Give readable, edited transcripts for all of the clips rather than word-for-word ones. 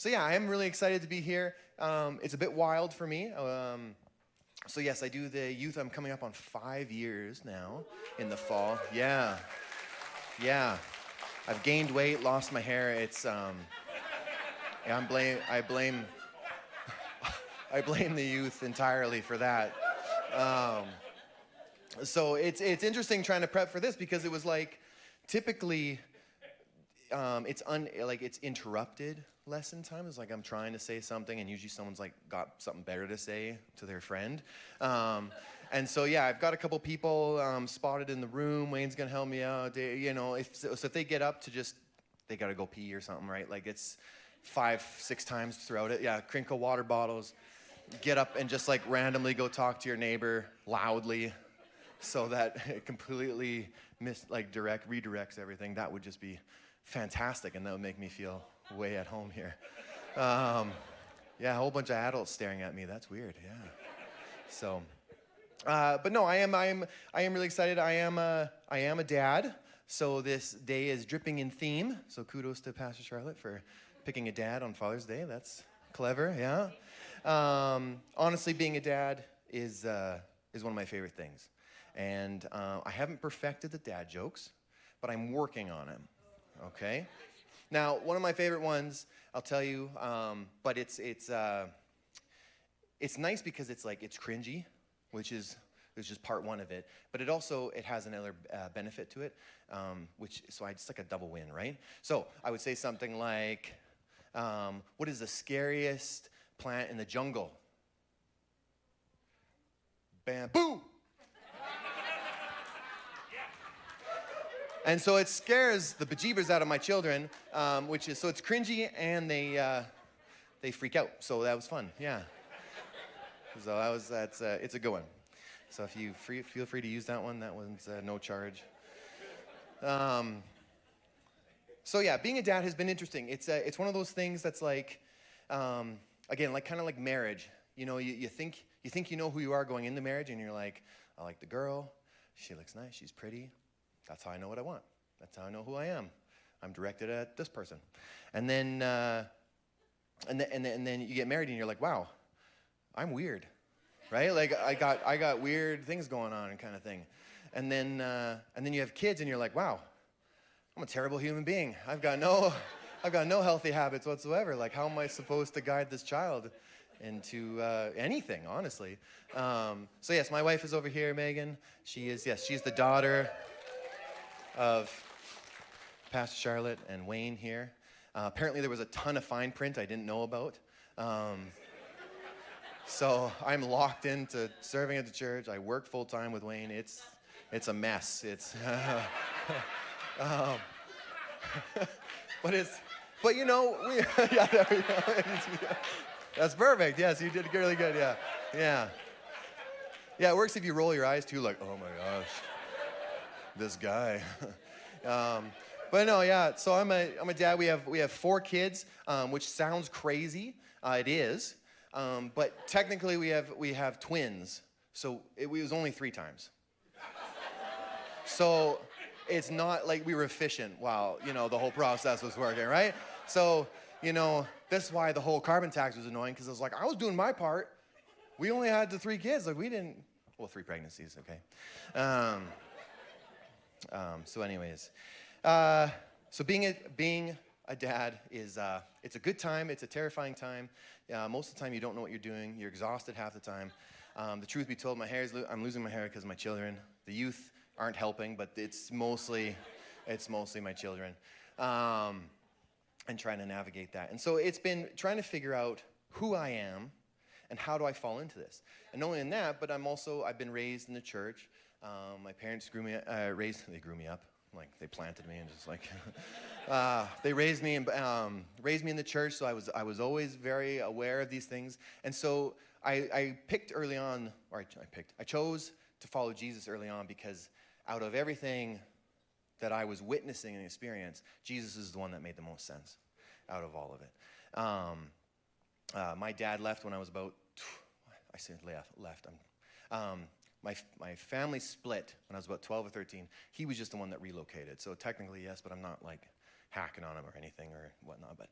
So yeah, I am really excited to be here. It's a bit wild for me. So yes, I do the youth. I'm coming up on 5 years now in the fall. Yeah. I've gained weight, lost my hair. It's yeah, I blame the youth entirely for that. So it's interesting trying to prep for this because it was like typically it's interrupted lesson time. It's like I'm trying to say something and usually someone's like got something better to say to their friend. And so yeah, I've got a couple people spotted in the room. Wayne's gonna help me out. If they get up to they gotta go pee or something, right? Like it's 5-6 times throughout it. Yeah, crinkle water bottles. Get up and just like randomly go talk to your neighbor loudly so that it completely redirects everything. That would just be fantastic, and that would make me feel way at home here. Yeah, a whole bunch of adults staring at me. That's weird. Yeah. So, but no, I am really excited. I am a dad. So this day is dripping in theme. So kudos to Pastor Charlotte for picking a dad on Father's Day. That's clever. Yeah. Honestly, being a dad is one of my favorite things, and I haven't perfected the dad jokes, but I'm working on it. Okay. Now, one of my favorite ones, I'll tell you, but it's nice because it's cringy, which is just part one of it, but it has another benefit to it, so I just like a double win, right? So I would say something like, what is the scariest plant in the jungle? Bamboo. And so it scares the bejeebers out of my children, so it's cringy and they freak out. So that was fun, yeah. So it's a good one. So if you feel free to use that one. That one's no charge. So yeah, being a dad has been interesting. It's one of those things that's like, again, like kind of like marriage. You know, you think you know who you are going into marriage, and you're like, I like the girl. She looks nice. She's pretty. That's how I know what I want. That's how I know who I am. I'm directed at this person. And then you get married and you're like, wow, I'm weird, right? Like I got weird things going on and kind of thing. And then you have kids and you're like, wow, I'm a terrible human being. I've got no healthy habits whatsoever. Like, how am I supposed to guide this child into anything, honestly? So yes, my wife is over here, Megan. She's the daughter of Pastor Charlotte and Wayne here. Apparently there was a ton of fine print I didn't know about. So I'm locked into serving at the church. I work full time with Wayne. It's a mess. But you know, yeah, there we go. That's perfect. Yes, you did really good. Yeah. It works if you roll your eyes too, like, oh my gosh, this guy. But no, yeah. So I'm a dad. We have 4 kids, which sounds crazy. It is, but technically we have twins. So it was only 3 times. So it's not like we were efficient while the whole process was working, right? So that's why the whole carbon tax was annoying, because it was like I was doing my part. We only had the 3 kids. Like we didn't. Well, 3 pregnancies. Okay. So anyways, so being a dad is it's a good time. It's a terrifying time. Most of the time you don't know what you're doing. You're exhausted half the time. The truth be told, I'm losing my hair because of my children. The youth aren't helping, but it's mostly my children, and trying to navigate that. And so it's been trying to figure out who I am and how do I fall into this. And not only in that, but I've been raised in the church. My parents grew me up. Like they planted me and just like they raised me in the church. So I was always very aware of these things. And so I picked early on, or I chose to follow Jesus early on because out of everything that I was witnessing and experiencing, Jesus is the one that made the most sense out of all of it. My dad left when I was about, I say left. My family split when I was about 12 or 13. He was just the one that relocated. So technically, yes, but I'm not like hacking on him or anything or whatnot. But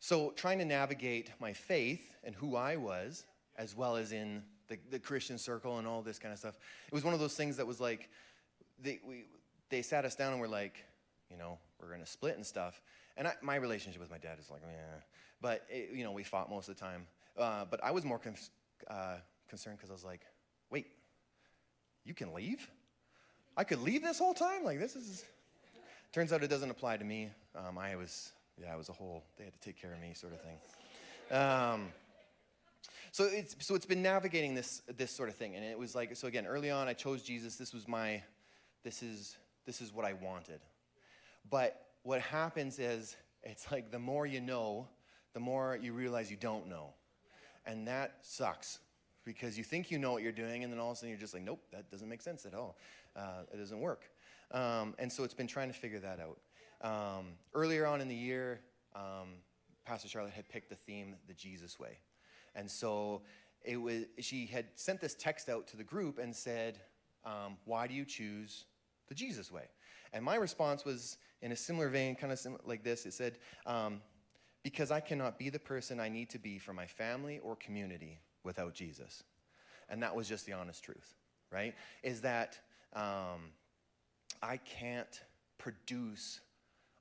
So trying to navigate my faith and who I was, as well as in the Christian circle and all this kind of stuff, it was one of those things that was like, they sat us down and were like, we're going to split and stuff. And my relationship with my dad is like, but we fought most of the time. But I was more concerned because I was like, wait, you can leave? I could leave this whole time? Like, this is... Turns out it doesn't apply to me. It was a whole, they had to take care of me sort of thing. So it's been navigating this sort of thing. And it was like, so again, early on, I chose Jesus. This is what I wanted. But what happens is, it's like the more you know, the more you realize you don't know. And that sucks, because you think you know what you're doing, and then all of a sudden you're just like, nope, that doesn't make sense at all. It doesn't work. And so it's been trying to figure that out. Earlier on in the year, Pastor Charlotte had picked the theme, the Jesus way. And so she had sent this text out to the group and said, why do you choose the Jesus way? And my response was in a similar vein, kind of like this. It said, because I cannot be the person I need to be for my family or community without Jesus. And that was just the honest truth, right? Is that I can't produce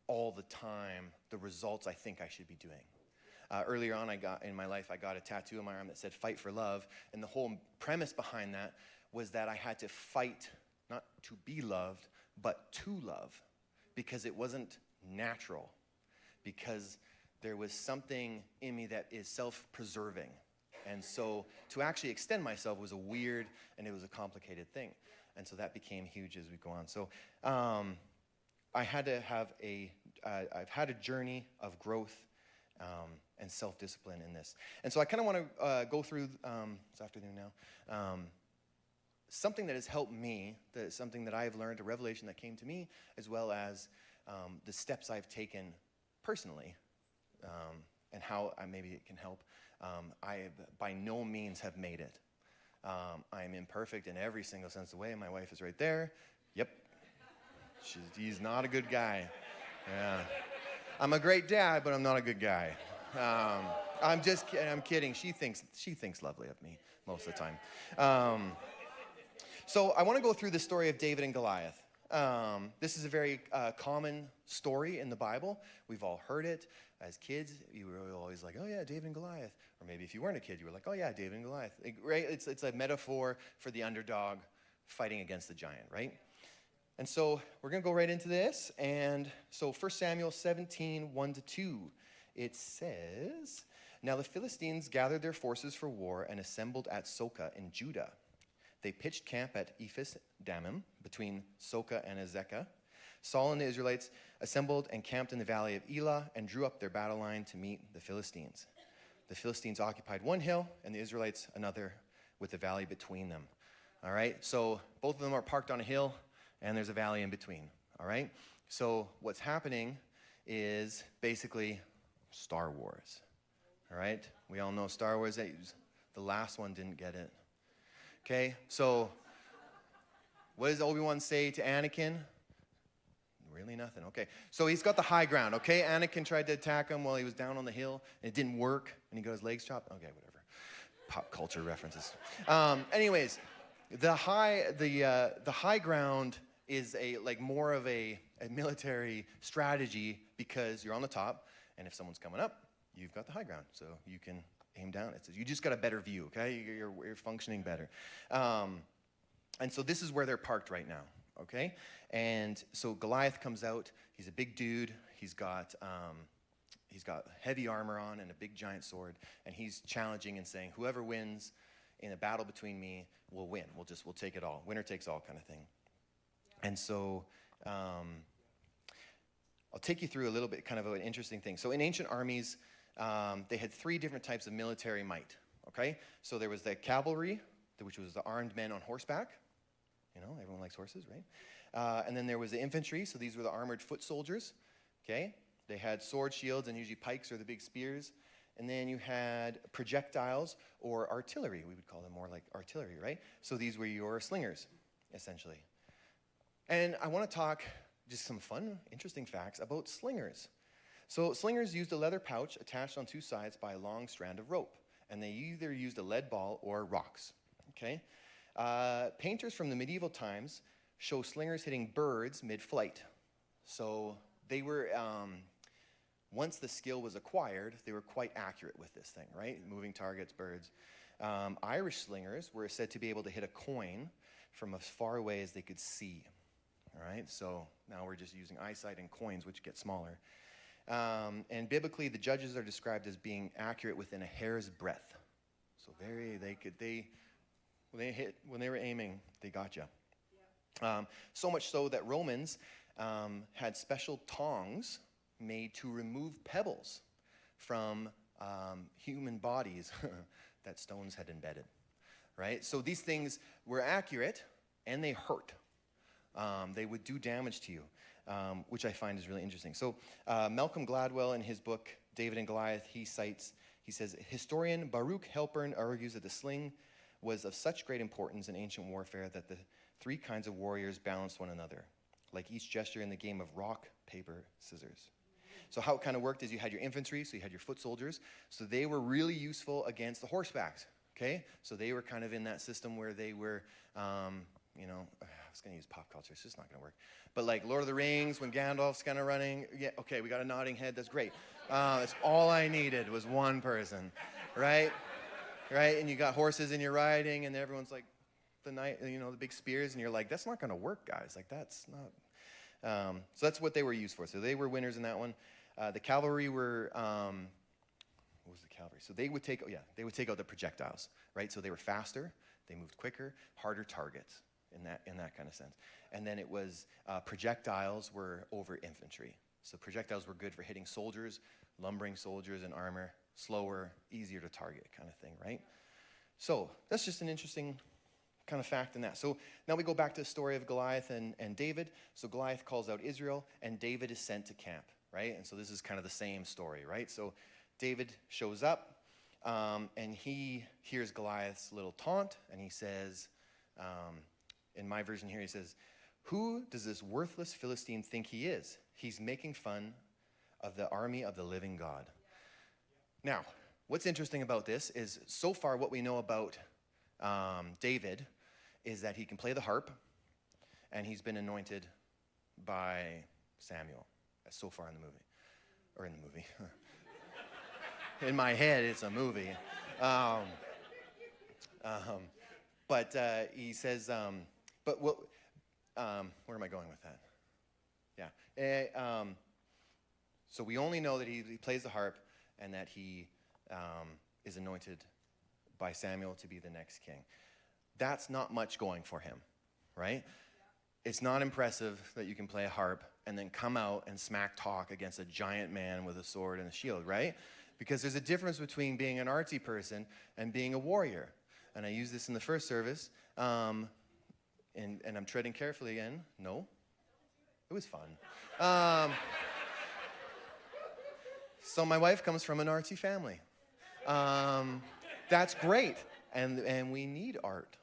all the time the results I think I should be doing. Earlier on, I got a tattoo on my arm that said, fight for love. And the whole premise behind that was that I had to fight, not to be loved, but to love, because it wasn't natural, because there was something in me that is self-preserving. And so to actually extend myself was a weird, and it was a complicated thing. And so that became huge as we go on. So I've had a journey of growth and self-discipline in this. And so I kind of want to go through, it's afternoon now, something that has helped me, something that I've learned, a revelation that came to me, as well as the steps I've taken personally, and how maybe it can help. I by no means have made it. I am imperfect in every single sense of the way. My wife is right there. Yep. He's not a good guy. Yeah. I'm a great dad, but I'm not a good guy. I'm kidding. She thinks lovely of me most of the time. So I want to go through the story of David and Goliath. This is a very common story in the Bible. We've all heard it. As kids, you were always like, oh yeah, David and Goliath. Or maybe if you weren't a kid, you were like, oh yeah, David and Goliath. Right? It's a metaphor for the underdog fighting against the giant, right? And so we're going to go right into this. And so 1 Samuel 17, 1-2, it says, now the Philistines gathered their forces for war and assembled at Soka in Judah. They pitched camp at Ephes Dammim between Soka and Azekah. Saul and the Israelites assembled and camped in the valley of Elah and drew up their battle line to meet the Philistines. The Philistines occupied one hill and the Israelites another, with the valley between them. All right, so both of them are parked on a hill and there's a valley in between. All right, so what's happening is basically Star Wars. All right, we all know Star Wars. The last one didn't get it. Okay, so what does Obi-Wan say to Anakin? Really nothing. Okay, so he's got the high ground. Okay, Anakin tried to attack him while he was down on the hill, and it didn't work, and he got his legs chopped. Okay, whatever. Pop culture references. Anyways, the high ground is more of a military strategy, because you're on the top, and if someone's coming up, you've got the high ground, so you can aim down. You just got a better view. Okay, you're functioning better. And so this is where they're parked right now. Okay, and so Goliath comes out. He's a big dude. He's got heavy armor on and a big giant sword, and he's challenging and saying, whoever wins in a battle between me will win. We'll take it all. Winner takes all kind of thing. And so I'll take you through a little bit, kind of an interesting thing. So in ancient armies, they had three different types of military might. Okay, so there was the cavalry, which was the armed men on horseback. You know, everyone likes horses, right? And then there was the infantry, so these were the armored foot soldiers, okay? They had sword shields and usually pikes or the big spears. And then you had projectiles or artillery. We would call them more like artillery, right? So these were your slingers, essentially. And I want to talk just some fun, interesting facts about slingers. So slingers used a leather pouch attached on two sides by a long strand of rope, and they either used a lead ball or rocks. Okay? Painters from the medieval times show slingers hitting birds mid-flight. So they were, once the skill was acquired, they were quite accurate with this thing, right? Moving targets, birds. Irish slingers were said to be able to hit a coin from as far away as they could see. All right, so now we're just using eyesight and coins, which get smaller. And biblically, the judges are described as being accurate within a hair's breadth. So when they were aiming, they got you. Yeah. So much so that Romans had special tongs made to remove pebbles from human bodies that stones had embedded, right? So these things were accurate, and they hurt. They would do damage to you, which I find is really interesting. So Malcolm Gladwell, in his book, David and Goliath, he says, historian Baruch Halpern argues that the sling was of such great importance in ancient warfare that the three kinds of warriors balanced one another, like each gesture in the game of rock, paper, scissors. So how it kind of worked is you had your infantry, so you had your foot soldiers, so they were really useful against the horsebacks, okay? So they were kind of in that system where they were, I was going to use pop culture, it's just not going to work. But like Lord of the Rings, when Gandalf's kind of running, yeah, okay, we got a nodding head, that's great. That's all I needed was one person, right? Right, and you got horses and you're riding, and everyone's like, the big spears, and you're like, that's not going to work, guys. Like, that's not. So that's what they were used for. So they were winners in that one. The cavalry were, what was the cavalry? So they would take out the projectiles, right? So they were faster, they moved quicker, harder targets in that kind of sense. And then it was projectiles were over infantry. So projectiles were good for hitting soldiers, lumbering soldiers in armor, slower, easier to target kind of thing, right? So that's just an interesting kind of fact in that. So now we go back to the story of Goliath and David. So Goliath calls out Israel, and David is sent to camp, right? And so this is kind of the same story, right? So David shows up, and he hears Goliath's little taunt, and he says, in my version here, he says, "Who does this worthless Philistine think he is? He's making fun of the army of the living God." Now, what's interesting about this is so far what we know about David is that he can play the harp, and he's been anointed by Samuel. That's so far in the movie. In my head, it's a movie. But he says, but what? Where am I going with that? Yeah. So we only know that he plays the harp and that he is anointed by Samuel to be the next king. That's not much going for him, right? It's not impressive that you can play a harp and then come out and smack talk against a giant man with a sword and a shield, right? Because there's a difference between being an artsy person and being a warrior. And I used this in the first service, and I'm treading carefully again. No, it was fun. So my wife comes from an artsy family. That's great, and we need art.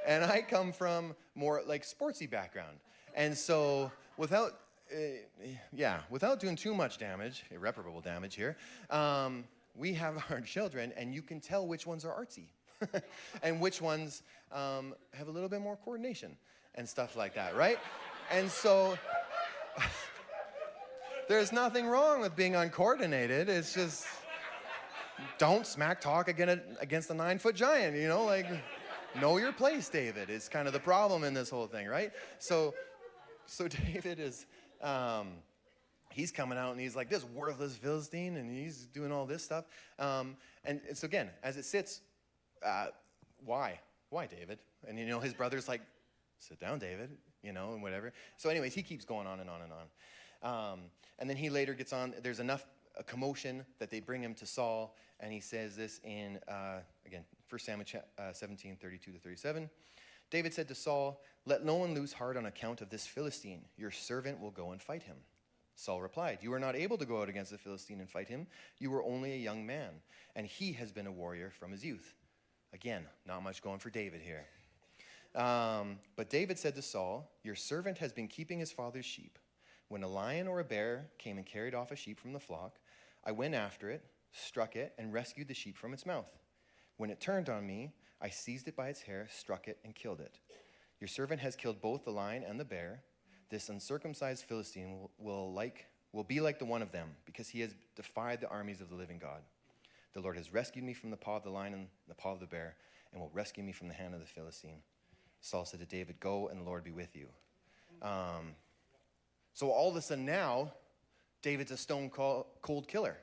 And I come from more like sportsy background. And so without doing too much damage, irreparable damage here, we have our children, and you can tell which ones are artsy and which ones have a little bit more coordination and stuff like that, right? And so there's nothing wrong with being uncoordinated. It's just don't smack talk against a 9-foot giant, like know your place, David, is kind of the problem in this whole thing, right? So David is, he's coming out and he's like this worthless Philistine, and he's doing all this stuff. And so again, as it sits, why, David? And his brother's like, sit down, David, and whatever. So anyways, he keeps going on and on and on. And then he later gets on, there's enough commotion that they bring him to Saul, and he says this in, again, 1 Samuel 17, 32 to 37. David said to Saul, "Let no one lose heart on account of this Philistine. Your servant will go and fight him." Saul replied, "You are not able to go out against the Philistine and fight him. You are only a young man, and he has been a warrior from his youth." Again, not much going for David here. But David said to Saul, your servant has been keeping his father's sheep. When a lion or a bear came and carried off a sheep from the flock, I went after it, struck it, and rescued the sheep from its mouth. When it turned on me, I seized it by its hair, struck it, and killed it. Your servant has killed both the lion and the bear. This uncircumcised Philistine will be like the one of them, because he has defied the armies of the living God. The Lord has rescued me from the paw of the lion and the paw of the bear, and will rescue me from the hand of the Philistine. Saul said to David, go, and the Lord be with you. So all of a sudden now, David's a stone cold killer,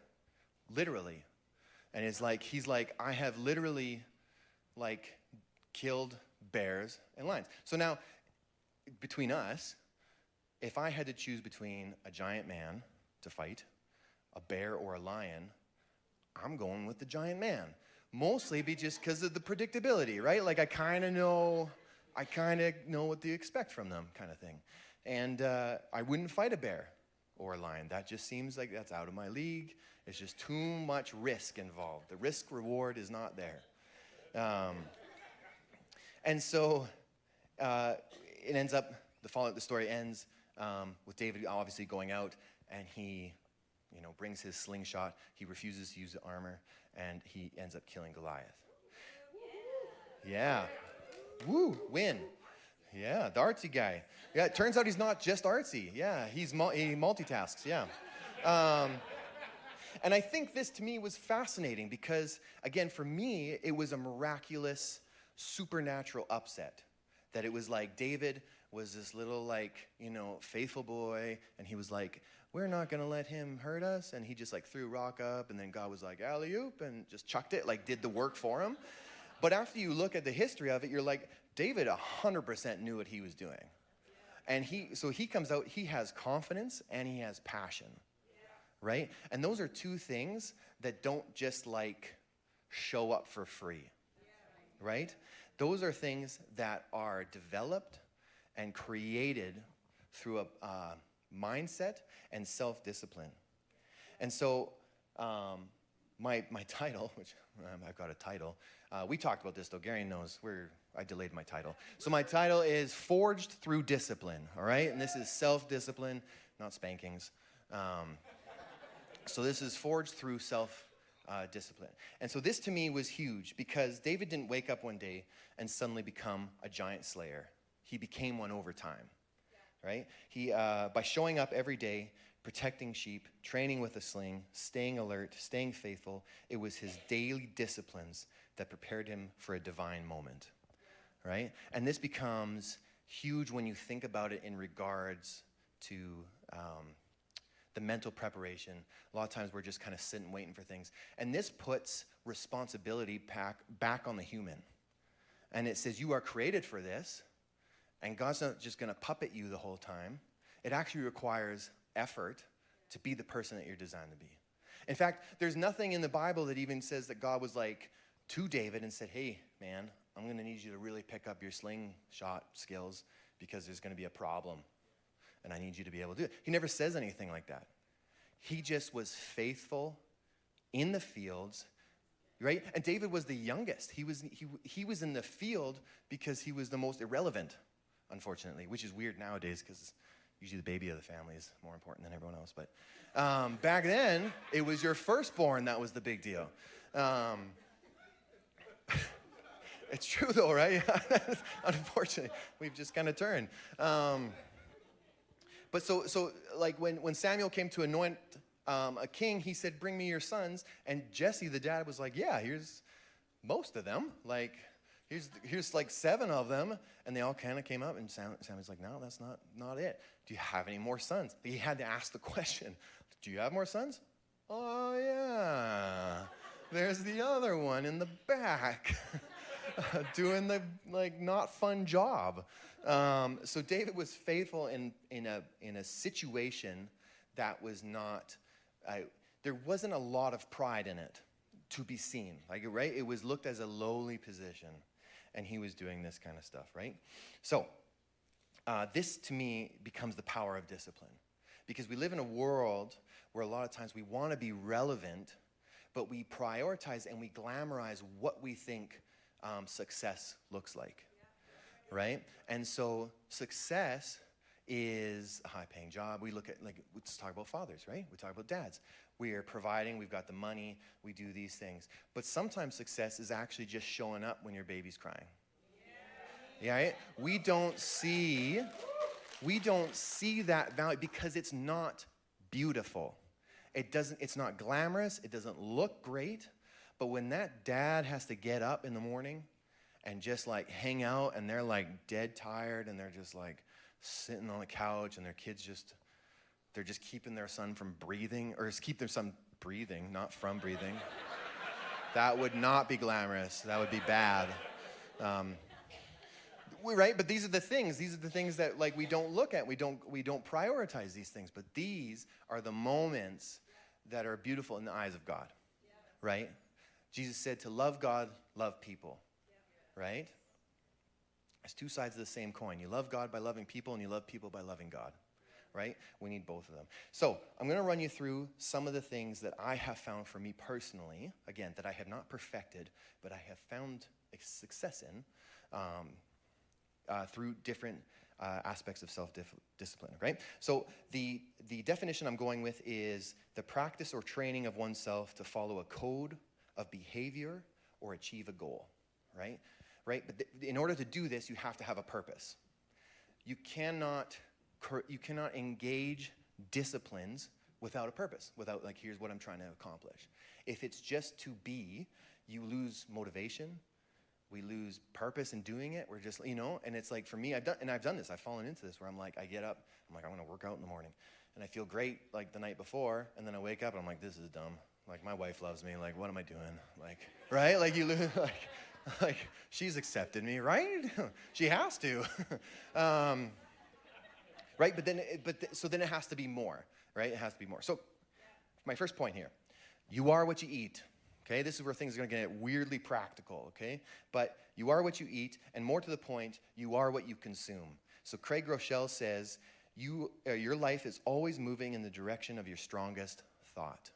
literally. And he's like, I have literally, killed bears and lions. So now, between us, if I had to choose between a giant man to fight, a bear or a lion, I'm going with the giant man. Mostly just because of the predictability, right? I kind of know what to expect from them, kind of thing. And I wouldn't fight a bear or a lion. That just seems like that's out of my league. It's just too much risk involved. The risk reward is not there. And so it ends up, the story ends with David obviously going out, and he brings his slingshot. He refuses to use the armor, and he ends up killing Goliath. Yeah. Woo, win. Yeah, the artsy guy. Yeah, it turns out he's not just artsy. Yeah, he multitasks, yeah. And I think this, to me, was fascinating because, again, for me, it was a miraculous, supernatural upset. That it was like David was this little, faithful boy, and he was like, we're not going to let him hurt us. And he just, threw a rock up, and then God was like, alley-oop, and just chucked it, did the work for him. But after you look at the history of it, you're like, David 100% knew what he was doing. And so he comes out, he has confidence and he has passion, right? And those are two things that don't just show up for free, right? Those are things that are developed and created through a mindset and self-discipline. And so my title, which I've got a title, we talked about this though, Gary knows I delayed my title. So my title is Forged Through Discipline, all right? And this is self-discipline, not spankings. So this is forged through self-discipline. And so this to me was huge because David didn't wake up one day and suddenly become a giant slayer. He became one over time, right? He, by showing up every day, protecting sheep, training with a sling, staying alert, staying faithful, it was his daily disciplines that prepared him for a divine moment, right? And this becomes huge when you think about it in regards to the mental preparation. A lot of times we're just kind of sitting waiting for things. And this puts responsibility back on the human. And it says you are created for this, and God's not just going to puppet you the whole time. It actually requires effort to be the person that you're designed to be. In fact, there's nothing in the Bible that even says that God was to David and said, hey, man, I'm going to need you to really pick up your slingshot skills because there's going to be a problem, and I need you to be able to do it. He never says anything like that. He just was faithful in the fields, right? And David was the youngest. He was in the field because he was the most irrelevant, unfortunately, which is weird nowadays because usually the baby of the family is more important than everyone else. But back then, it was your firstborn that was the big deal. It's true, though, right? Unfortunately, we've just kind of turned. But so when Samuel came to anoint a king, he said, bring me your sons. And Jesse, the dad, was like, yeah, here's most of them. Here's 7 of them. And they all kind of came up, and Samuel's like, no, that's not it. Do you have any more sons? But he had to ask the question, do you have more sons? Oh, yeah. There's the other one in the back doing the, not fun job. So David was faithful in a situation that was not, there wasn't a lot of pride in it to be seen. Right? It was looked as a lowly position. And he was doing this kind of stuff, right? So this, to me, becomes the power of discipline. Because we live in a world where a lot of times we want to be relevant, but we prioritize and we glamorize what we think success looks like. right? And so success is a high-paying job. We look at, let's talk about fathers, right? We talk about dads. We are providing, we've got the money, we do these things. But sometimes success is actually just showing up when your baby's crying. Yeah, right? We don't see that value because it's not beautiful. It's not glamorous, it doesn't look great. But when that dad has to get up in the morning and just like hang out, and they're like dead tired, and they're just like sitting on the couch, and their kids they're just keeping their son from breathing, or keep their son breathing, not from breathing. That would not be glamorous. That would be bad. Right? But these are the things that like we don't look at. We don't prioritize these things. But these are the moments that are beautiful in the eyes of God. Right? Jesus said to love God, love people. Right? It's two sides of the same coin. You love God by loving people, and you love people by loving God. Right? We need both of them. So I'm going to run you through some of the things that I have found for me personally, again, that I have not perfected, but I have found success in through different aspects of self-discipline, right? So the definition I'm going with is the practice or training of oneself to follow a code of behavior or achieve a goal, right? Right? But in order to do this, you have to have a purpose. You cannot engage disciplines without a purpose, without like, here's what I'm trying to accomplish. If it's just to be, you lose motivation. We lose purpose in doing it. We're just, and it's like for me, I've done this. I've fallen into this where I'm like, I get up, I'm like, I'm going to work out in the morning. And I feel great like the night before, and then I wake up and I'm like, this is dumb. Like my wife loves me. Like, what am I doing? Like, right? Like you lose, like she's accepted me, right? She has to. Right? So then it has to be more, right? It has to be more. So my first point here, you are what you eat. Okay, this is where things are going to get weirdly practical, okay? But you are what you eat, and more to the point, you are what you consume. So Craig Groeschel says, your life is always moving in the direction of your strongest thought.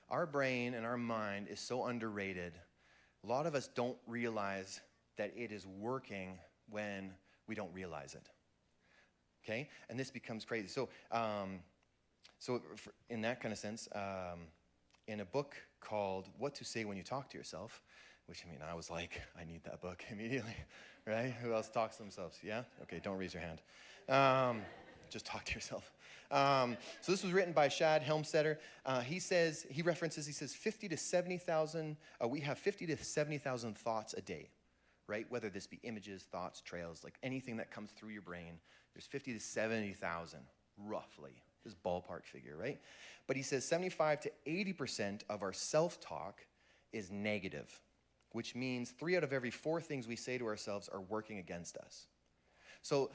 Our brain and our mind is so underrated. A lot of us don't realize that it is working when we don't realize it, okay? And this becomes crazy. So in that kind of sense, in a book called What to Say When You Talk to Yourself, which, I was like, I need that book immediately, right? Who else talks to themselves? Yeah? Okay, don't raise your hand. Just talk to yourself. So this was written by Shad Helmstetter. He says 50 to 70,000, we have 50 to 70,000 thoughts a day, right? Whether this be images, thoughts, trails, like anything that comes through your brain, there's 50 to 70,000, roughly. This ballpark figure, right? But he says 75 to 80% of our self-talk is negative, which means 3 out of every 4 things we say to ourselves are working against us. So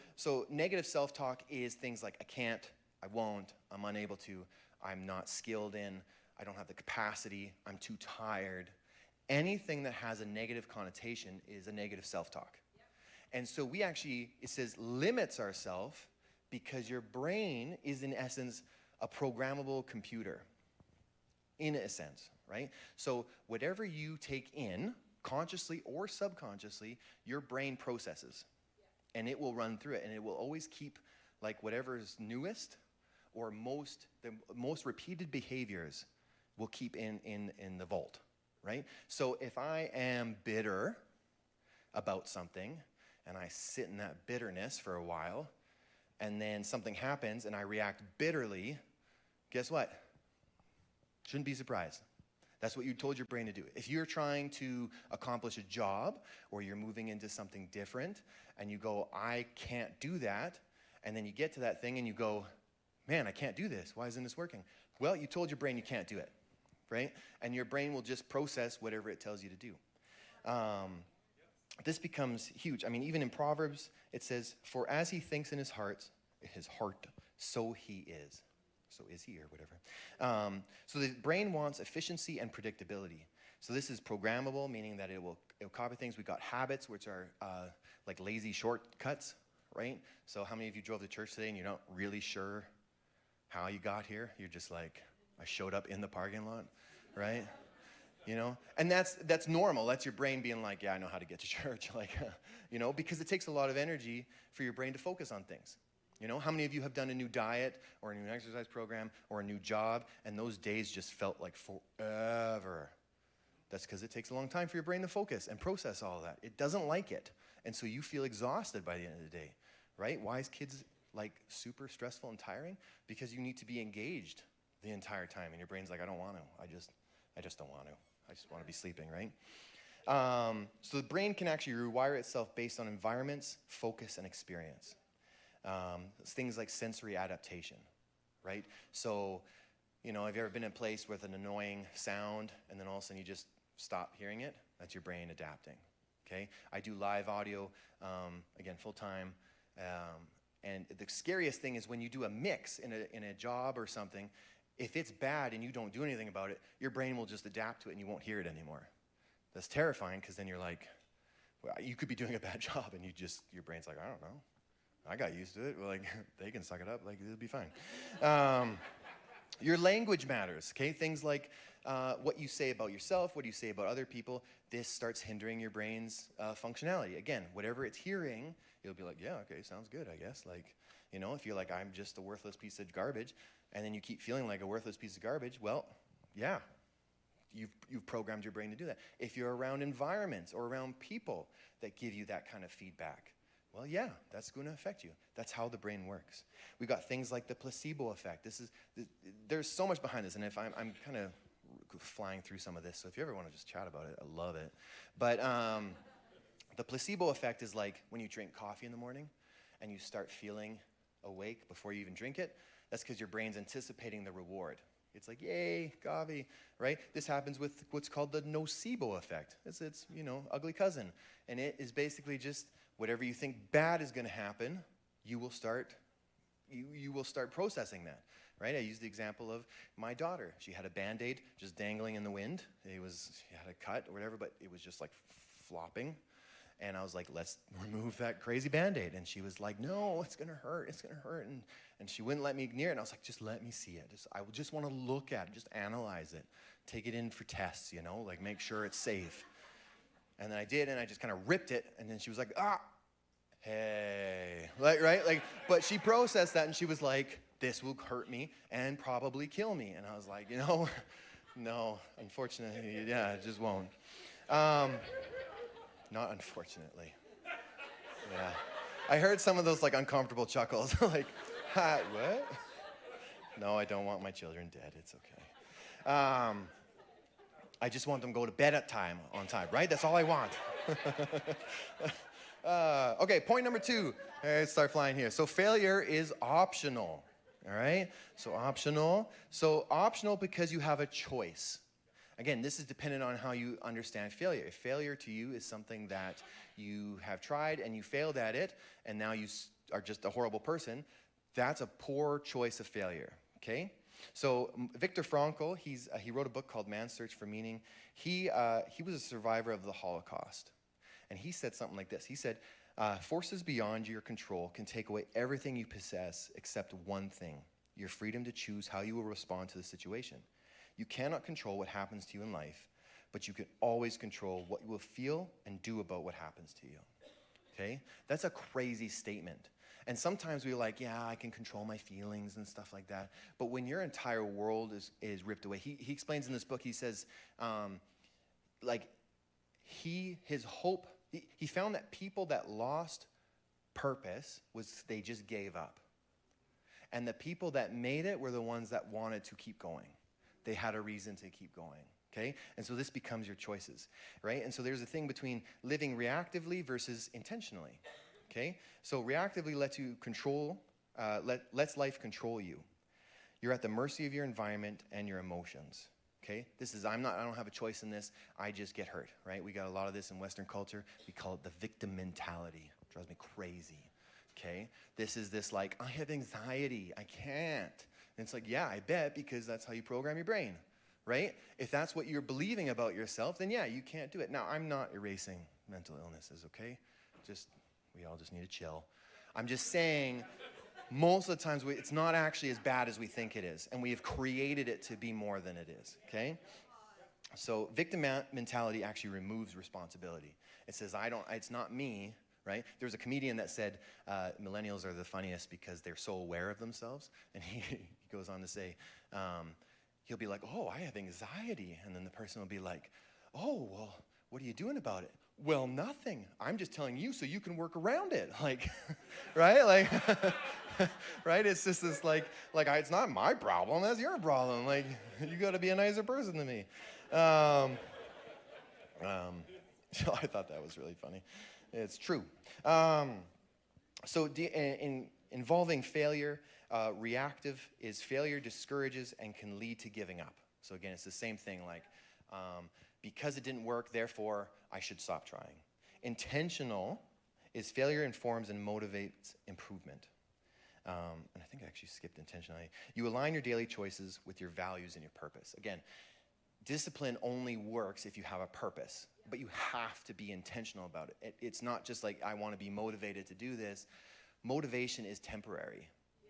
negative self-talk is things like I can't, I won't, I'm unable to, I'm not skilled in, I don't have the capacity, I'm too tired. Anything that has a negative connotation is a negative self-talk. Yep. And so it says limits ourselves because your brain is in essence a programmable computer, in a sense, right? So whatever you take in, consciously or subconsciously, your brain processes. Yeah. And it will run through it, and it will always keep like whatever is newest or the most repeated behaviors will keep in the vault, right? So if I am bitter about something, and I sit in that bitterness for a while, and then something happens and I react bitterly, guess what? Shouldn't be surprised. That's what you told your brain to do. If you're trying to accomplish a job or you're moving into something different and you go, I can't do that, and then you get to that thing and you go, man, I can't do this. Why isn't this working? Well, you told your brain you can't do it, right? And your brain will just process whatever it tells you to do. This becomes huge. Even in Proverbs, it says, for as he thinks in his heart, so he is. So is he or whatever. So the brain wants efficiency and predictability. So this is programmable, meaning that it'll copy things. We've got habits, which are like lazy shortcuts, right? So how many of you drove to church today and you're not really sure how you got here? You're just like, I showed up in the parking lot, right? You know, and that's normal. That's your brain being like, yeah, I know how to get to church, like, you know, because it takes a lot of energy for your brain to focus on things. You know, how many of you have done a new diet or a new exercise program or a new job, and those days just felt like forever? That's because it takes a long time for your brain to focus and process all of that. It doesn't like it, and so you feel exhausted by the end of the day, right? Why is kids like super stressful and tiring? Because you need to be engaged the entire time, and your brain's like, I don't want to. I just don't want to. I just want to be sleeping, right? So the brain can actually rewire itself based on environments, focus, and experience. Things like sensory adaptation, right? So, you know, have you ever been in a place with an annoying sound and then all of a sudden you just stop hearing it? That's your brain adapting, okay? I do live audio, again, full-time. And the scariest thing is when you do a mix in a job or something, if it's bad and you don't do anything about it, your brain will just adapt to it and you won't hear it anymore. That's terrifying because then you're like, well, you could be doing a bad job and your brain's like, I don't know. I got used to it. Well, like, they can suck it up. Like, it'll be fine. Your language matters, okay? Things like what you say about yourself, what you say about other people, this starts hindering your brain's functionality. Again, whatever it's hearing, it'll be like, yeah, okay, sounds good, I guess. Like, you know, if you're like, I'm just a worthless piece of garbage, and then you keep feeling like a worthless piece of garbage, well, yeah, you've programmed your brain to do that. If you're around environments or around people that give you that kind of feedback, well, yeah, that's going to affect you. That's how the brain works. We've got things like the placebo effect. There's so much behind this, and if I'm kind of flying through some of this, so if you ever want to just chat about it, I love it. But the placebo effect is like when you drink coffee in the morning and you start feeling awake before you even drink it. That's because your brain's anticipating the reward. It's like, yay, coffee, right? This happens with what's called the nocebo effect. It's you know, ugly cousin. And it is basically just whatever you think bad is going to happen, you will start processing that, right? I used the example of my daughter. She had a Band-Aid just dangling in the wind. She had a cut or whatever, but it was just like flopping. And I was like, let's remove that crazy Band-Aid. And she was like, no, it's going to hurt. It's going to hurt. And she wouldn't let me near it. And I was like, just let me see it. I just want to look at it, just analyze it, take it in for tests, you know, like make sure it's safe. And then I did, and I just kind of ripped it. And then she was like, hey, like, right? Like, but she processed that, and she was like, this will hurt me and probably kill me. And I was like, you know, no, unfortunately, yeah, it just won't. Not unfortunately. Yeah. I heard some of those like uncomfortable chuckles. Like, what? No, I don't want my children dead. It's okay. I just want them to go to bed on time, right? That's all I want. Okay, point number 2. Let's start flying here. So failure is optional, all right? So optional because you have a choice. Again, this is dependent on how you understand failure. If failure to you is something that you have tried and you failed at it, and now you are just a horrible person, that's a poor choice of failure, okay? So Viktor Frankl, he wrote a book called Man's Search for Meaning. He was a survivor of the Holocaust, and he said something like this. He said, forces beyond your control can take away everything you possess except one thing, your freedom to choose how you will respond to the situation. You cannot control what happens to you in life, but you can always control what you will feel and do about what happens to you. Okay? That's a crazy statement. And sometimes we're like, yeah, I can control my feelings and stuff like that. But when your entire world is ripped away, he explains in this book, he says, his hope, he found that people that lost purpose was they just gave up. And the people that made it were the ones that wanted to keep going. They had a reason to keep going, okay? And so this becomes your choices, right? And so there's a thing between living reactively versus intentionally, okay? So reactively lets you control, lets life control you. You're at the mercy of your environment and your emotions, okay? I don't have a choice in this. I just get hurt, right? We got a lot of this in Western culture. We call it the victim mentality. It drives me crazy, okay? This is this like, I have anxiety. I can't. And it's like, yeah, I bet, because that's how you program your brain, right? If that's what you're believing about yourself, then yeah, you can't do it. Now, I'm not erasing mental illnesses, okay? We all just need to chill. I'm just saying, most of the times, it's not actually as bad as we think it is, and we have created it to be more than it is, okay? So victim mentality actually removes responsibility. It says, it's not me, right? There was a comedian that said, millennials are the funniest because they're so aware of themselves. And he goes on to say, he'll be like, oh, I have anxiety. And then the person will be like, oh, well, what are you doing about it? Well, nothing. I'm just telling you so you can work around it. Like, right? Like, right? It's just this it's not my problem. That's your problem. Like, you got to be a nicer person than me. So I thought that was really funny. It's true. Involving failure, reactive is failure discourages and can lead to giving up. So again, it's the same thing, like, because it didn't work, therefore I should stop trying. Intentional is failure informs and motivates improvement. And I think I actually skipped intentionally. You align your daily choices with your values and your purpose. Again, discipline only works if you have a purpose, but you have to be intentional about it. It's not just like, I want to be motivated to do this. Motivation is temporary,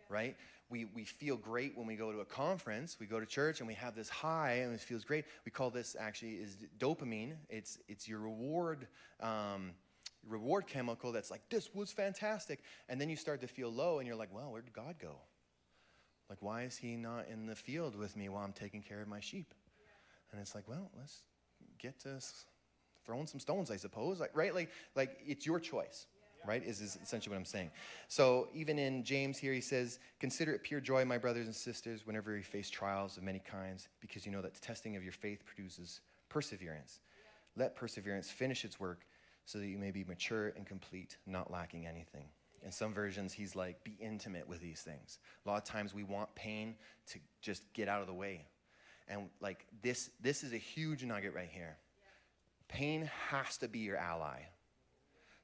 right? We feel great when we go to a conference, we go to church, and we have this high, and it feels great. We call this actually is dopamine. It's your reward chemical that's like, this was fantastic. And then you start to feel low, and you're like, well, where did God go? Like, why is he not in the field with me while I'm taking care of my sheep? And it's like, well, let's get to throwing some stones, I suppose. Like, right? Like it's your choice, right? Is essentially what I'm saying. So even in James here, he says, consider it pure joy, my brothers and sisters, whenever you face trials of many kinds, because you know that the testing of your faith produces perseverance. Let perseverance finish its work so that you may be mature and complete, not lacking anything. In some versions, he's like, be intimate with these things. A lot of times we want pain to just get out of the way. And like this is a huge nugget right here. Pain has to be your ally.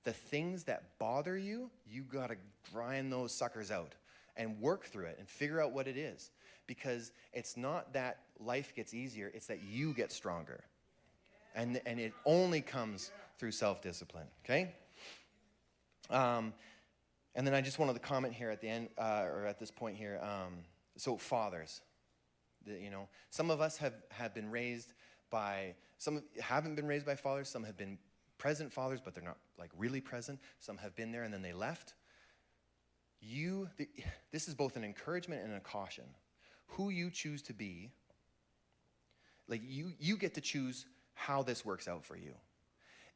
The things that bother you, you got to grind those suckers out and work through it and figure out what it is. Because it's not that life gets easier, it's that you get stronger. And it only comes through self-discipline, okay? And then I just wanted to comment here at the end, or at this point here. So fathers. Some of us have been raised by, some haven't been raised by fathers, some have been present fathers, but they're not like really present. Some have been there and then they left. This is both an encouragement and a caution. Who you choose to be, like you get to choose how this works out for you.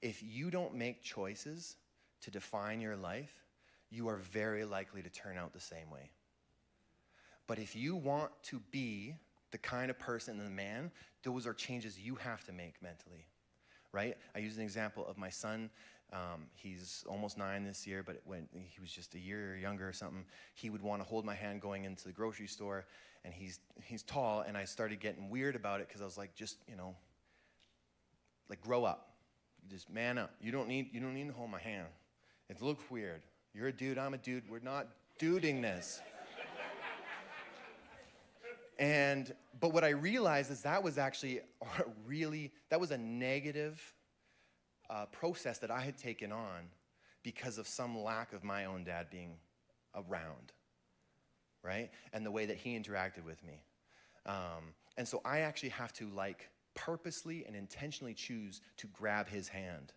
If you don't make choices to define your life, you are very likely to turn out the same way. But if you want to be the kind of person and the man, those are changes you have to make mentally, right? I use an example of my son. He's almost 9 this year, but when he was just a year younger or something, he would want to hold my hand going into the grocery store, and he's tall, and I started getting weird about it because I was like, just, like grow up. Just man up. You don't need to hold my hand. It looks weird. You're a dude, I'm a dude. We're not duding this. But what I realized is that was actually that was a negative process that I had taken on because of some lack of my own dad being around, right? And the way that he interacted with me. And so I actually have to purposely and intentionally choose to grab his hand,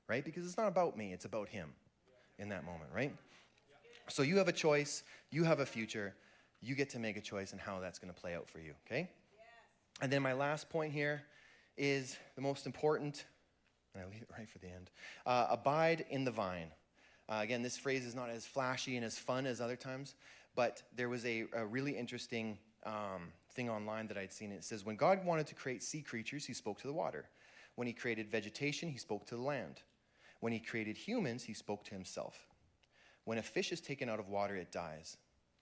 right? Because it's not about me, it's about him in that moment, right? So you have a choice, you have a future. You get to make a choice in how that's going to play out for you, okay? Yes. And then my last point here is the most important, and I leave it right for the end. Abide in the vine. Again, this phrase is not as flashy and as fun as other times, but there was a really interesting thing online that I'd seen. It says, when God wanted to create sea creatures, he spoke to the water. When he created vegetation, he spoke to the land. When he created humans, he spoke to himself. When a fish is taken out of water, it dies.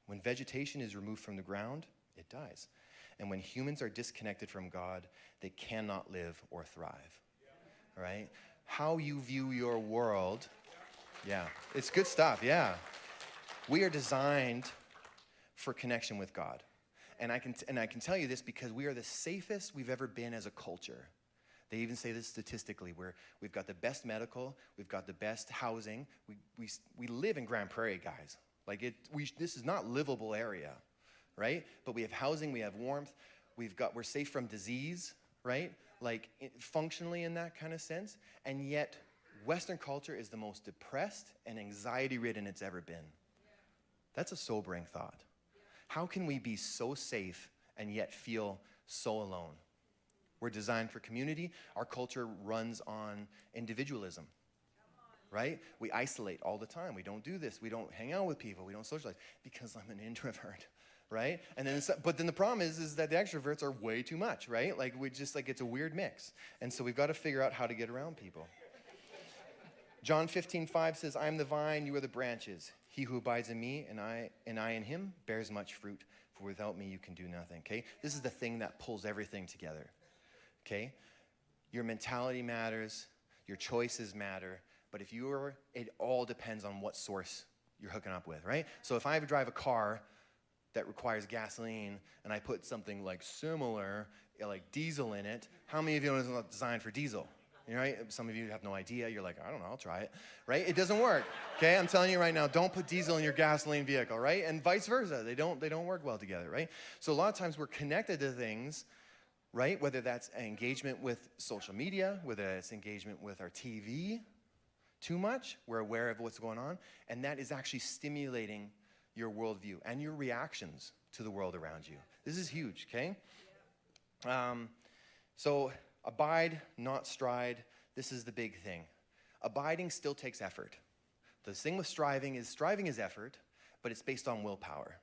When vegetation is removed from the ground, it dies. And when humans are disconnected from God, they cannot live or thrive. All right? How you view your world, yeah, it's good stuff, yeah. We are designed for connection with God. And I can tell you this because we are the safest we've ever been as a culture. They even say this statistically, where we've got the best medical, we've got the best housing. We live in Grand Prairie, guys. This is not livable area, right? But we have housing, we have warmth, we're safe from disease, right? like functionally in that kind of sense, and yet Western culture is the most depressed and anxiety-ridden it's ever been. That's a sobering thought. How can we be so safe and yet feel so alone? We're designed for community. Our culture runs on individualism, right? We isolate all the time. We don't do this. We don't hang out with people. We don't socialize because I'm an introvert, right? And then, but then the problem is that the extroverts are way too much, right? Like we just like it's a weird mix, and so we've got to figure out how to get around people. John 15:5 says, "I am the vine; you are the branches. He who abides in me, and I in him, bears much fruit. For without me, you can do nothing." Okay, this is the thing that pulls everything together. Okay, your mentality matters, your choices matter, but it all depends on what source you're hooking up with, right? So if I drive a car that requires gasoline and I put something like similar, like diesel in it, how many of you know it's not designed for diesel? Right? Some of you have no idea. You're like, I don't know, I'll try it, right? It doesn't work, okay? I'm telling you right now, don't put diesel in your gasoline vehicle, right? And vice versa. They don't work well together, right? So a lot of times we're connected to things, right? Whether that's engagement with social media, whether it's engagement with our TV too much, we're aware of what's going on, and that is actually stimulating your worldview and your reactions to the world around you. This is huge, okay? So abide, not stride. This is the big thing. Abiding still takes effort. The thing with striving is effort, but it's based on willpower,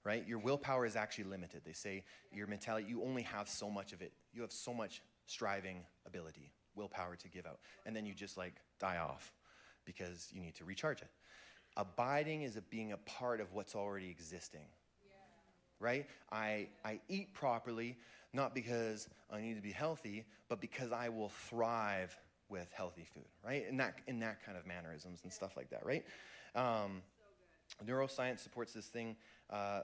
right? Your willpower is actually limited. They say your mentality, you only have so much of it. You have so much striving ability, willpower to give out. And then you just like die off because you need to recharge it. Abiding is being a part of what's already existing, right? I eat properly, not because I need to be healthy, but because I will thrive with healthy food, right? In that kind of mannerisms and stuff like that, right? Neuroscience supports this thing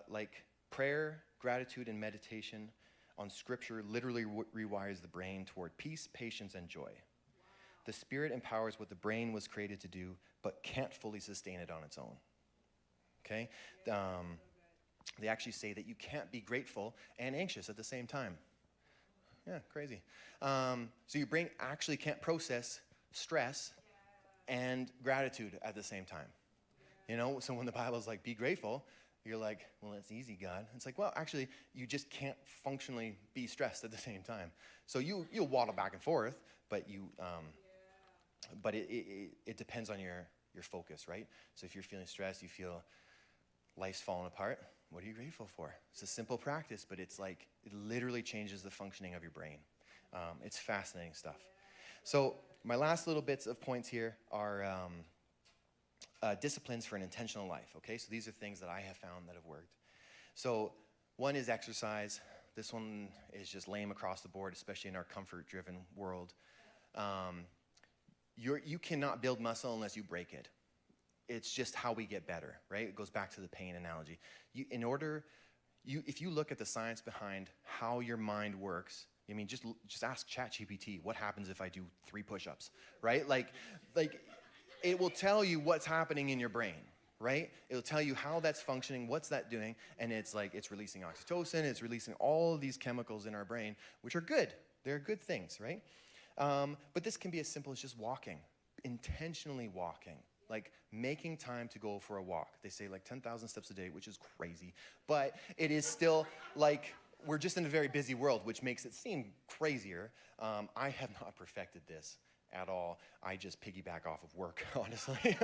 like prayer, gratitude, and meditation on Scripture literally rewires the brain toward peace, patience, and joy. The Spirit empowers what the brain was created to do, but can't fully sustain it on its own, okay? They actually say that you can't be grateful and anxious at the same time. Yeah, crazy. So your brain actually can't process stress and gratitude at the same time. You know, so when the Bible's like, be grateful, you're like, well, that's easy, God. It's like, well, actually, you just can't functionally be stressed at the same time. So you'll waddle back and forth, but it depends on your focus, right? So if you're feeling stressed, you feel life's falling apart, what are you grateful for? It's a simple practice, but it's like, it literally changes the functioning of your brain. It's fascinating stuff. So my last little bits of points here are disciplines for an intentional life, okay? So these are things that I have found that have worked. So one is exercise. This one is just lame across the board, especially in our comfort-driven world. You cannot build muscle unless you break it. It's just how we get better, right? It goes back to the pain analogy. If you look at the science behind how your mind works, I mean, just ask ChatGPT, what happens if I do 3 push-ups, right? Like it will tell you what's happening in your brain, right? It'll tell you how that's functioning, what's that doing, and it's like it's releasing oxytocin, it's releasing all of these chemicals in our brain, which are good. They're good things, right? But this can be as simple as just walking, intentionally walking. Like making time to go for a walk. They say like 10,000 steps a day, which is crazy. But it is still like, we're just in a very busy world, which makes it seem crazier. I have not perfected this at all. I just piggyback off of work, honestly.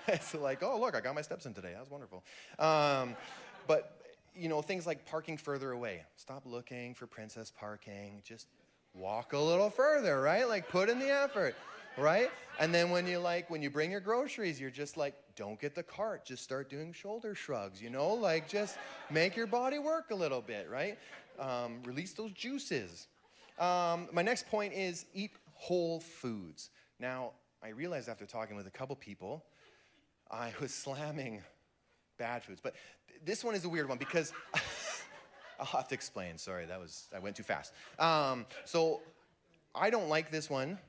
It's like, oh, look, I got my steps in today. That was wonderful. But, you know, things like parking further away. Stop looking for princess parking. Just walk a little further, right? Like put in the effort. Right? And then when you bring your groceries, you're just like, don't get the cart. Just start doing shoulder shrugs, you know? Like just make your body work a little bit, right? Release those juices. My next point is eat whole foods. Now, I realized after talking with a couple people, I was slamming bad foods. But this one is a weird one because I'll have to explain. Sorry, I went too fast. So I don't like this one,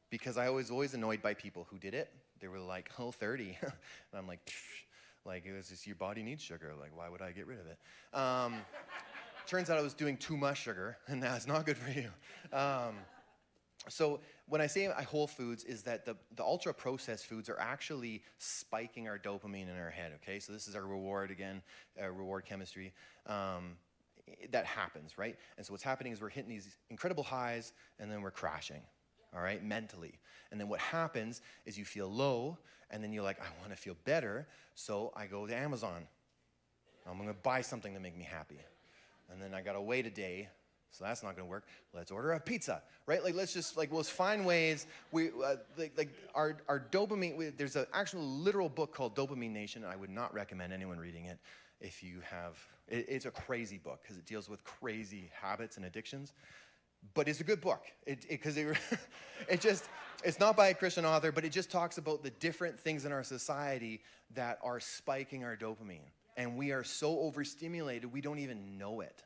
because I was always annoyed by people who did it. They were like, oh, 30. And I'm like, it was just your body needs sugar. Like, why would I get rid of it? Turns out I was doing too much sugar, and that's not good for you. So when I say whole foods is that the ultra-processed foods are actually spiking our dopamine in our head, okay? So this is our reward again, reward chemistry. That happens, right? And so what's happening is we're hitting these incredible highs, and then we're crashing, all right, mentally. And then what happens is you feel low, and then you're like, I want to feel better, so I go to Amazon. I'm going to buy something to make me happy. And then I got to wait a day, so that's not going to work. Let's order a pizza, right? Like, let's find ways. Our dopamine, there's an actual literal book called Dopamine Nation. I would not recommend anyone reading it if you have, it's a crazy book because it deals with crazy habits and addictions. But it's a good book because it's not by a Christian author, but it just talks about the different things in our society that are spiking our dopamine. And we are so overstimulated, we don't even know it,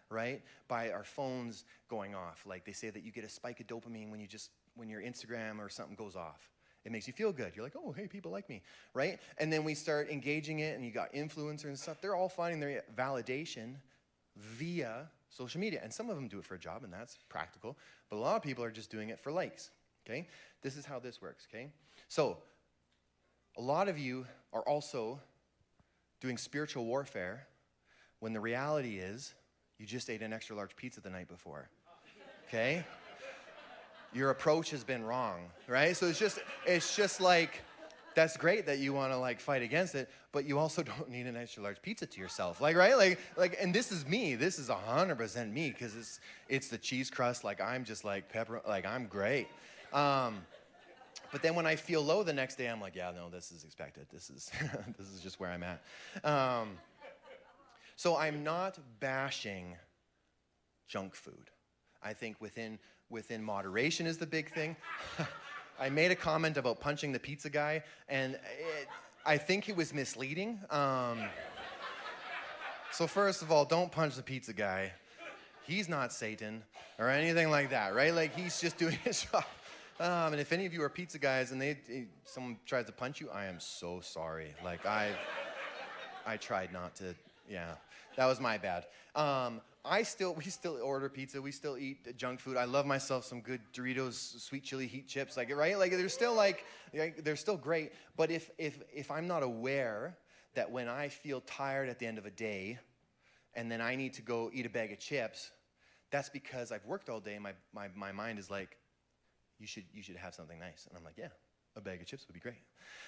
right? By our phones going off. Like they say that you get a spike of dopamine when your Instagram or something goes off. It makes you feel good. You're like, oh, hey, people like me, right? And then we start engaging it, and you got influencers and stuff. They're all finding their validation via social media. And some of them do it for a job, and that's practical. But a lot of people are just doing it for likes, okay? This is how this works, okay? So a lot of you are also doing spiritual warfare when the reality is you just ate an extra large pizza the night before, okay? Your approach has been wrong, right? So it's just like, that's great that you want to like fight against it, but you also don't need an extra large pizza to yourself, like, right? Like, and this is me. This is 100% me because it's the cheese crust. Like I'm just like pepper. Like I'm great. But then when I feel low the next day, I'm like, yeah, no, this is expected. This is this is just where I'm at. So I'm not bashing junk food. I think within moderation is the big thing. I made a comment about punching the pizza guy, and I think it was misleading. So first of all, don't punch the pizza guy. He's not Satan or anything like that, right? Like he's just doing his job. And if any of you are pizza guys and someone tries to punch you, I am so sorry. Like I tried not to. Yeah, that was my bad. We still order pizza. We still eat junk food. I love myself some good Doritos, sweet chili heat chips, like right. Like they're still great. But if I'm not aware that when I feel tired at the end of a day, and then I need to go eat a bag of chips, that's because I've worked all day. And my mind is like, you should have something nice, and I'm like, yeah. A bag of chips would be great.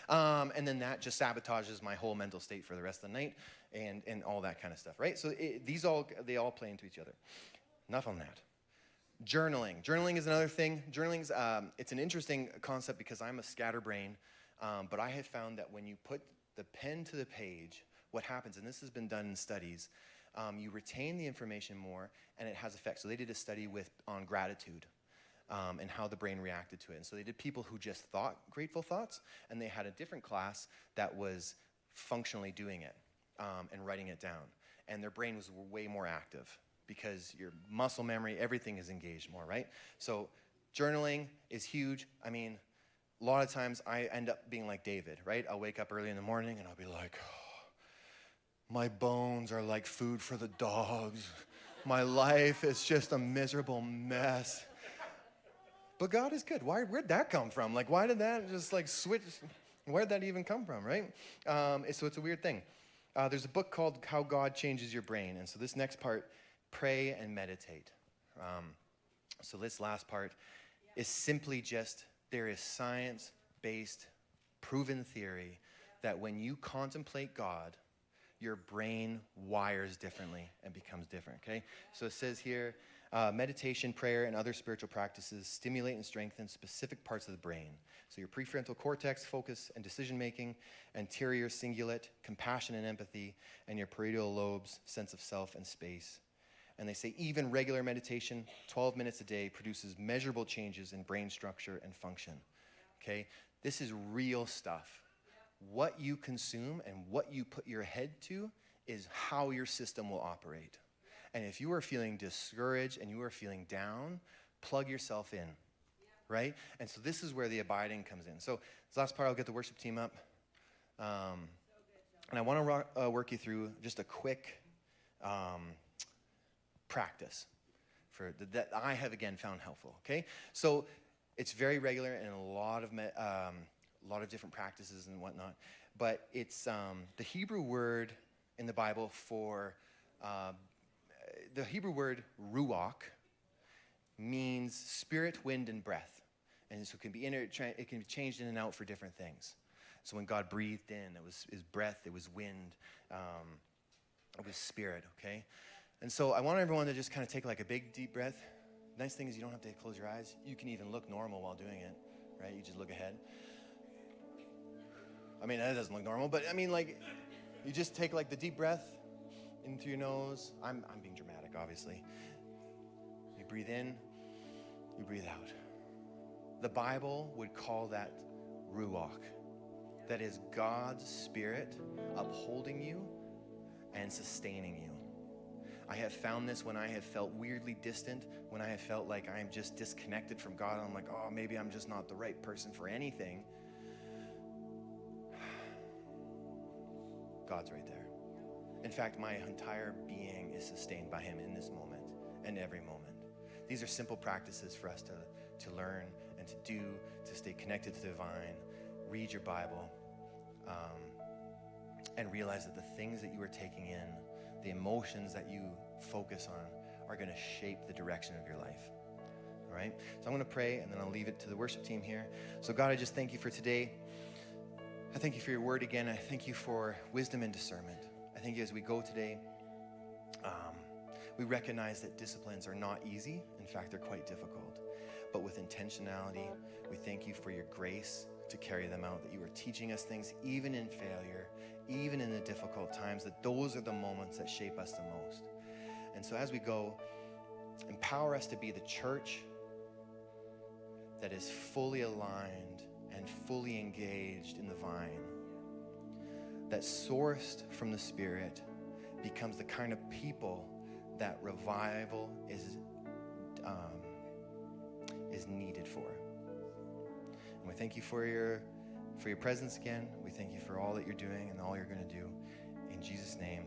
And then that just sabotages my whole mental state for the rest of the night and all that kind of stuff, right? So they all play into each other. Enough on that. Journaling. Journaling is another thing. Journaling's, it's an interesting concept because I'm a scatterbrain, but I have found that when you put the pen to the page, what happens, and this has been done in studies, you retain the information more and it has effects. So they did a study on gratitude. And how the brain reacted to it. And so they did people who just thought grateful thoughts, and they had a different class that was functionally doing it and writing it down. And their brain was way more active because your muscle memory, everything is engaged more, right? So journaling is huge. I mean, a lot of times I end up being like David, right? I'll wake up early in the morning and I'll be like, oh, my bones are like food for the dogs. My life is just a miserable mess. But God is good. Where'd that come from? Like, why did that just like switch? Where'd that even come from, right? So it's a weird thing. There's a book called How God Changes Your Brain. And so this next part, pray and meditate. So this last part is simply just, there is science-based, proven theory that when you contemplate God, your brain wires differently and becomes different, okay? So it says here, meditation, prayer, and other spiritual practices stimulate and strengthen specific parts of the brain. So your prefrontal cortex, focus and decision-making, anterior cingulate, compassion and empathy, and your parietal lobes, sense of self and space. And they say even regular meditation, 12 minutes a day, produces measurable changes in brain structure and function. Okay? This is real stuff. What you consume and what you put your head to is how your system will operate. And if you are feeling discouraged and you are feeling down, plug yourself in, right? And so this is where the abiding comes in. So this last part, I'll get the worship team up. And I want to work you through just a quick practice that I have again found helpful. Okay, so it's very regular in a lot of different practices and whatnot, but it's the Hebrew word in the Bible for the Hebrew word ruach means spirit, wind, and breath, and so it can be changed in and out for different things. So when God breathed in, it was his breath, it was wind, it was spirit. Okay, and so I want everyone to just kind of take like a big deep breath. Nice thing is you don't have to close your eyes. You can even look normal while doing it, right? You just look ahead. I mean, that doesn't look normal, but I mean, like, you just take like the deep breath in through your nose. I'm being dramatic, obviously. You breathe in, you breathe out. The Bible would call that ruach. That is God's Spirit upholding you and sustaining you. I have found this when I have felt weirdly distant, when I have felt like I'm just disconnected from God. I'm like, oh, maybe I'm just not the right person for anything. God's right there. In fact, my entire being is sustained by him in this moment and every moment. These are simple practices for us to learn and to do, to stay connected to the divine. Read your Bible, and realize that the things that you are taking in, the emotions that you focus on, are going to shape the direction of your life. All right? So I'm going to pray, and then I'll leave it to the worship team here. So God, I just thank you for today. I thank you for your word again. I thank you for wisdom and discernment. I thank you as we go today. We recognize that disciplines are not easy. In fact, they're quite difficult. But with intentionality, we thank you for your grace to carry them out, that you are teaching us things even in failure, even in the difficult times, that those are the moments that shape us the most. And so as we go, empower us to be the church that is fully aligned and fully engaged in the vine, that sourced from the Spirit becomes the kind of people that revival is needed for. And we thank you for your presence again. We thank you for all that you're doing and all you're going to do. In Jesus' name,